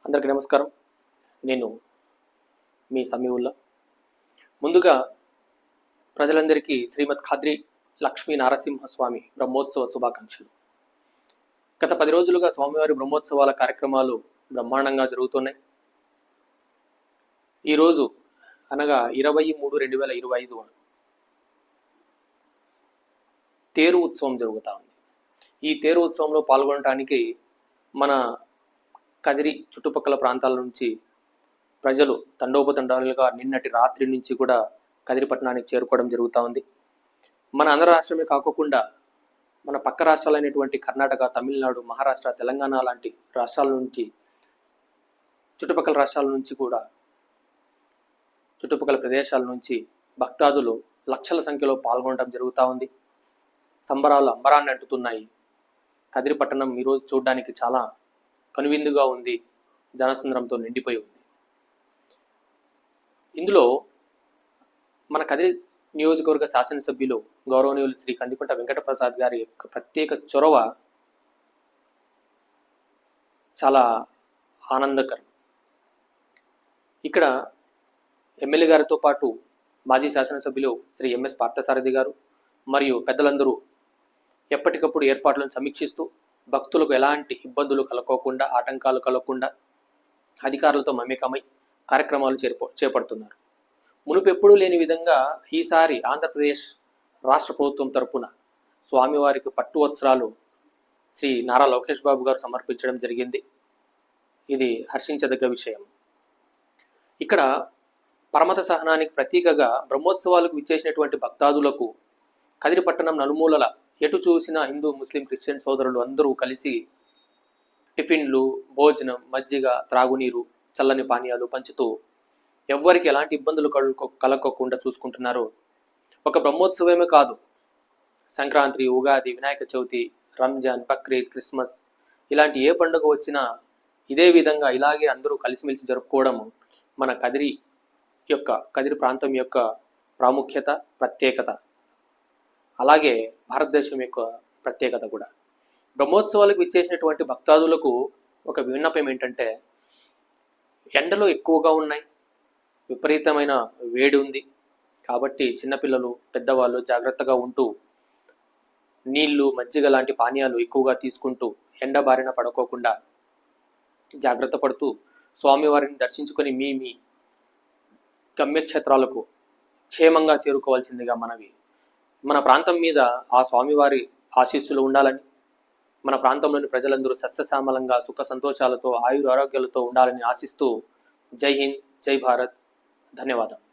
అందరికీ నమస్కారం. నేను మీ సమీవుల్లా. ముందుగా ప్రజలందరికీ శ్రీమద్ ఖాద్రి లక్ష్మీ నారసింహస్వామి బ్రహ్మోత్సవ శుభాకాంక్షలు. గత 10 రోజులుగా స్వామివారి బ్రహ్మోత్సవాల కార్యక్రమాలు బ్రహ్మాండంగా జరుగుతున్నాయి. ఈరోజు అనగా 23/2025 తేరు ఉత్సవం జరుగుతూ ఉంది. ఈ తేరు ఉత్సవంలో పాల్గొనడానికి మన కదిరి చుట్టుపక్కల ప్రాంతాల నుంచి ప్రజలు తండోపతండాలుగా నిన్నటి రాత్రి నుంచి కూడా కదిరి పట్టణానికి చేరుకోవడం జరుగుతూ ఉంది. మన ఆంధ్ర రాష్ట్రమే కాకుండా మన పక్క రాష్ట్రాలైనటువంటి కర్ణాటక, తమిళనాడు, మహారాష్ట్ర, తెలంగాణ లాంటి రాష్ట్రాల నుంచి, చుట్టుపక్కల రాష్ట్రాల నుంచి కూడా, చుట్టుపక్కల ప్రదేశాల నుంచి భక్తాదులు లక్షల సంఖ్యలో పాల్గొనడం జరుగుతూ ఉంది. సంబరాలు అంబరాన్ని అంటుతున్నాయి. కదిరి పట్టణం ఈరోజు చూడడానికి చాలా కనువిందుగా ఉంది, జనసంద్రంతో నిండిపోయి ఉంది. ఇందులో మన కదిరి నియోజకవర్గ శాసనసభ్యులు గౌరవనీయులు శ్రీ కందికుంట వెంకటప్రసాద్ గారి యొక్క ప్రత్యేక చొరవ చాలా ఆనందకరం. ఇక్కడ ఎమ్మెల్యే గారితో పాటు మాజీ శాసనసభ్యులు శ్రీ ఎంఎస్ పార్థసారథి గారు మరియు పెద్దలందరూ ఎప్పటికప్పుడు ఏర్పాట్లను సమీక్షిస్తూ భక్తులకు ఎలాంటి ఇబ్బందులు కలగకుండా, ఆటంకాలు కలగకుండా అధికారులతో మమేకమై కార్యక్రమాలు చేపడుతున్నారు. మునుపెప్పుడూ లేని విధంగా ఈసారి ఆంధ్రప్రదేశ్ రాష్ట్ర ప్రభుత్వం తరపున స్వామివారికి పట్టు వస్త్రాలు శ్రీ నారా లోకేష్ బాబు గారు సమర్పించడం జరిగింది. ఇది హర్షించదగ్గ విషయం. ఇక్కడ పరమత సహనానికి ప్రతీకగా బ్రహ్మోత్సవాలకు విచ్చేసినటువంటి భక్తాదులకు కదిరి పట్టణం నలుమూలల ఎటు చూసిన హిందూ, ముస్లిం, క్రిస్టియన్ సోదరులు అందరూ కలిసి టిఫిన్లు, భోజనం, మజ్జిగ, త్రాగునీరు, చల్లని పానీయాలు పంచుతూ ఎవ్వరికి ఎలాంటి ఇబ్బందులు కలగకుండా చూసుకుంటున్నారు. ఒక బ్రహ్మోత్సవమే కాదు, సంక్రాంతి, ఉగాది, వినాయక చవితి, రంజాన్, బక్రీద్, క్రిస్మస్ ఇలాంటి ఏ పండుగ వచ్చినా ఇదే విధంగా ఇలాగే అందరూ కలిసిమెలిసి జరుపుకోవడం మన కదిరి ప్రాంతం యొక్క ప్రాముఖ్యత, ప్రత్యేకత, అలాగే భారతదేశం యొక్క ప్రత్యేకత కూడా. బ్రహ్మోత్సవాలకు విచ్చేసినటువంటి భక్తాదులకు ఒక విన్నపం ఏంటంటే, ఎండలు ఎక్కువగా ఉన్నాయి, విపరీతమైన వేడి ఉంది. కాబట్టి చిన్నపిల్లలు, పెద్దవాళ్ళు జాగ్రత్తగా ఉంటూ నీళ్లు, మజ్జిగ లాంటి పానీయాలు ఎక్కువగా తీసుకుంటూ ఎండ బారిన పడుకోకుండా జాగ్రత్త పడుతూ స్వామివారిని దర్శించుకొని మీ గమ్యక్షేత్రాలకు క్షేమంగా చేరుకోవాల్సిందిగా మనవి. మన ప్రాంతం మీద ఆ స్వామివారి ఆశీస్సులు ఉండాలని, మన ప్రాంతంలోని ప్రజలందరూ సస్యశ్యామలంగా సుఖ సంతోషాలతో ఆయుర ఆరోగ్యాలతో ఉండాలని ఆశిస్తూ జై హింద్, జై భారత్. ధన్యవాదాలు.